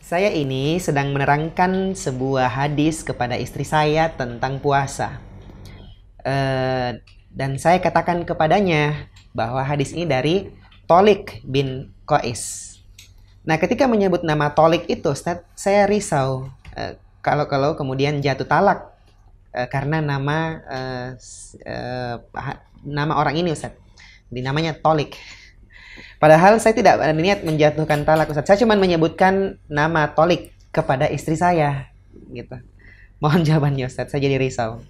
Saya ini sedang menerangkan sebuah hadis kepada istri saya tentang puasa. Dan saya katakan kepadanya bahwa hadis ini dari Tolik bin Qais. Nah, ketika menyebut nama Tolik itu, Ustaz, saya risau kalau kemudian jatuh talak karena nama orang ini, Ustaz. Namanya Tolik. Padahal saya tidak ada niat menjatuhkan talak, Ustaz. Saya cuma menyebutkan nama Tolik kepada istri saya, gitu. Mohon jawabannya, Ustaz. Saya jadi risau.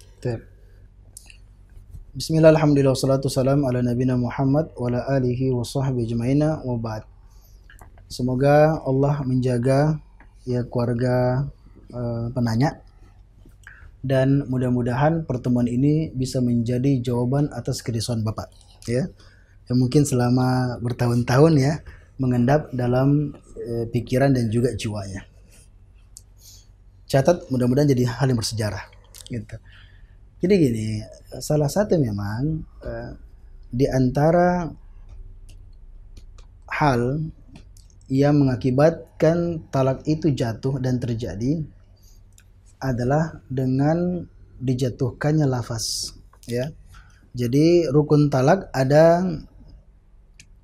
Bismillah, alhamdulillah, wassalatu salam ala nabina Muhammad wa ala alihi wa sahbihi ajma'ina wa ba'd. Semoga Allah menjaga ya keluarga penanya, dan mudah-mudahan pertemuan ini bisa menjadi jawaban atas kerisauan Bapak ya, yang mungkin selama bertahun-tahun ya mengendap dalam pikiran dan juga jiwanya. Catat, mudah-mudahan jadi hal yang bersejarah gitu. Jadi gini, salah satu memang di antara hal yang mengakibatkan talak itu jatuh dan terjadi adalah dengan dijatuhkannya lafaz ya. Jadi rukun talak ada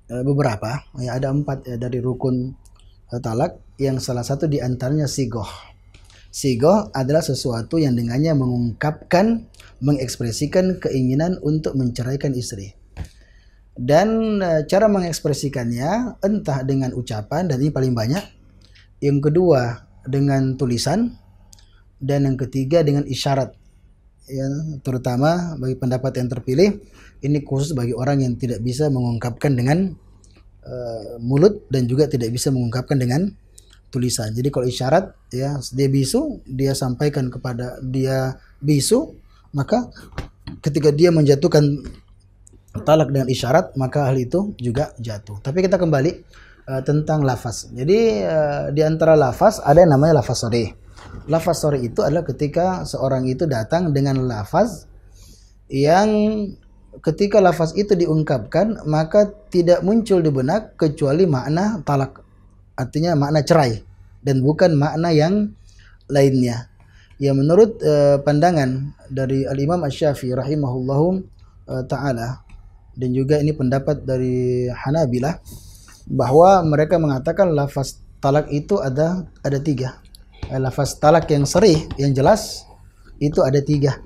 beberapa ya, ada 4 ya dari rukun talak, yang salah satu di antaranya sigoh. Sigoh adalah sesuatu yang dengannya mengungkapkan, mengekspresikan keinginan untuk menceraikan istri. Dan cara mengekspresikannya entah dengan ucapan, dan ini paling banyak. Yang kedua dengan tulisan, dan yang ketiga dengan isyarat. Ya, terutama bagi pendapat yang terpilih, ini khusus bagi orang yang tidak bisa mengungkapkan dengan mulut dan juga tidak bisa mengungkapkan dengan tulisan. Jadi kalau isyarat ya, dia bisu, dia sampaikan kepada dia bisu, maka ketika dia menjatuhkan talak dengan isyarat, maka hal itu juga jatuh. Tapi kita kembali tentang lafaz. Jadi di antara lafaz ada yang namanya lafaz sharih. Lafaz sharih itu adalah ketika seorang itu datang dengan lafaz yang ketika lafaz itu diungkapkan maka tidak muncul di benak kecuali makna talak, artinya makna cerai, dan bukan makna yang lainnya. Ya, menurut pandangan dari Al-Imam Asy-Syafi'i rahimahullahu ta'ala, dan juga ini pendapat dari Hanabilah, bahwa mereka mengatakan lafaz talak itu ada 3. Lafaz talak yang sharih, yang jelas, itu ada 3,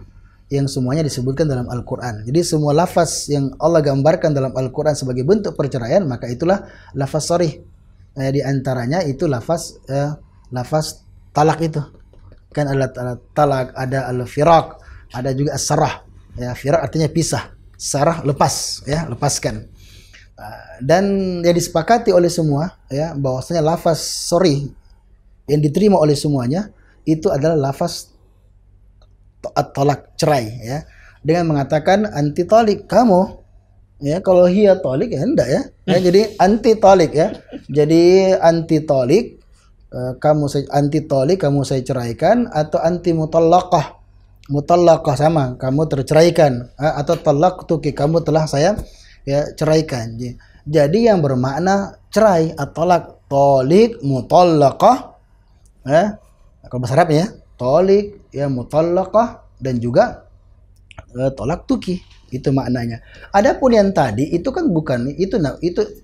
yang semuanya disebutkan dalam Al-Quran. Jadi semua lafaz yang Allah gambarkan dalam Al-Quran sebagai bentuk perceraian, maka itulah lafaz sharih. Di antaranya itu lafaz talak itu. Kan ada talak, ada al-firaq, ada juga as-sarah. Ya, firaq artinya pisah, sarah lepas, ya, lepaskan. Dan yang disepakati oleh semua ya, bahwasanya lafaz sharih yang diterima oleh semuanya itu adalah lafaz at-talak, cerai ya, dengan mengatakan anti talik kamu ya. Kalau hiya talik ya enggak ya, jadi anti talik ya, jadi anti talik anti talik kamu saya ceraikan, atau anti mutallaqah, mutallaqah sama kamu terceraikan, atau talaqtuki kamu telah saya ya ceraikan. Jadi yang bermakna cerai, at-talak, talik, mutallaqah ya, kalau bahasa Arab ya, talik ya, mutallaqah, dan juga tolak tuki, itu maknanya. Adapun yang tadi itu kan bukan itu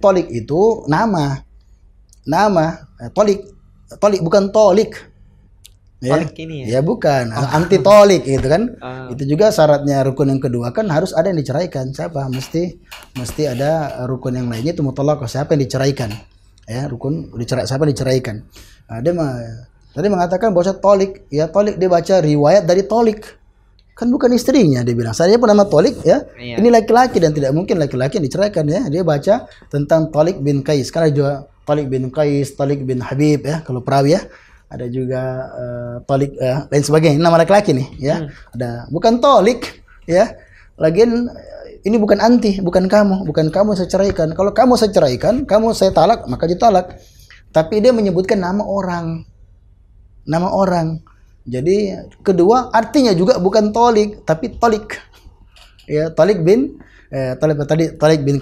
tolik itu nama tolik bukan tolik ya, Tolik ini ya? Ya bukan anti tolik gitu kan. Itu juga syaratnya rukun yang kedua kan harus ada yang diceraikan. Siapa? Mesti ada rukun yang lainnya, itu mutallaqah, siapa yang diceraikan ya, rukun siapa yang diceraikan. Dia tadi mengatakan bahwa tolik ya, tolik dia baca riwayat dari tolik, kan bukan istrinya, dia bilang saya pun nama tolik ya, iya. Ini laki-laki dan tidak mungkin laki-laki yang diceraikan ya. Dia baca tentang Tolik bin Qais, karena juga Tolik bin Qais, Tolik bin Habib ya, kalau perawi ya. Ada juga Tolik lain sebagainya, nama laki-laki nih ya. Ada, bukan Tolik ya. Lagian ini bukan anti, bukan kamu saya ceraikan. Kalau kamu saya ceraikan, kamu saya talak, maka ditalak. Tapi dia menyebutkan nama orang. Jadi kedua artinya juga bukan tolik tapi tolik. Ya, Tolik bin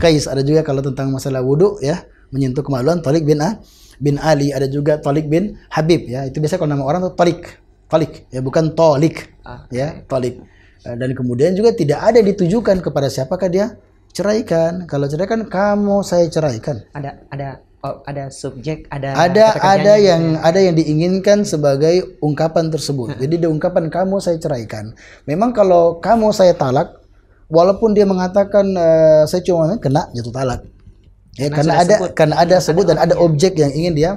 Qais. Ada juga kalau tentang masalah wudu ya, menyentuh kemaluan, Tolik bin bin Ali, ada juga Tolik bin Habib ya. Itu biasanya kalau nama orang tuh Tolik ya, bukan Tolik ya, Tolik. Dan kemudian juga tidak ada ditujukan kepada siapakah dia ceraikan. Kalau ceraikan, kamu saya ceraikan. Ada subjek, ada yang diinginkan sebagai ungkapan tersebut. Jadi di ungkapan kamu saya ceraikan. Memang kalau kamu saya talak, walaupun dia mengatakan saya cuma kena jatuh talak. Ya, karena ada sebut dan ada objek yang ingin dia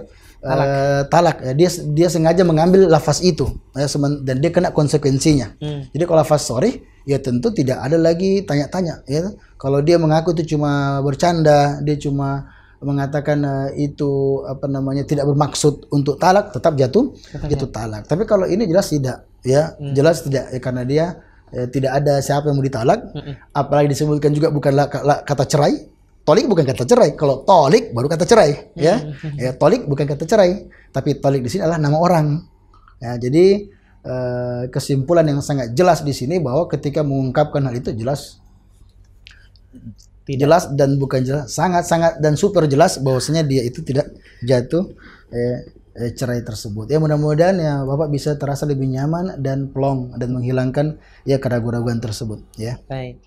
talak. Ya, dia sengaja mengambil lafaz itu ya, dan dia kena konsekuensinya. Jadi kalau lafaz sorry ya tentu tidak ada lagi tanya-tanya ya. Kalau dia mengaku itu cuma bercanda, dia cuma mengatakan itu tidak bermaksud untuk talak, tetap jatuh talak. Tapi kalau ini jelas tidak ya, jelas tidak ya, karena dia tidak ada siapa yang mau ditalak. Apalagi disebutkan juga bukanlah kata cerai. Tolik bukan kata cerai. Kalau tolik baru kata cerai, ya. Ya, tolik bukan kata cerai, tapi tolik di sini adalah nama orang. Ya, jadi kesimpulan yang sangat jelas di sini bahwa ketika mengungkapkan hal itu jelas dan bukan jelas, sangat dan super jelas bahwasanya dia itu tidak jatuh cerai tersebut. Ya, mudah-mudahan ya Bapak bisa terasa lebih nyaman dan plong dan menghilangkan ya keraguan-keraguan tersebut, ya. Baik.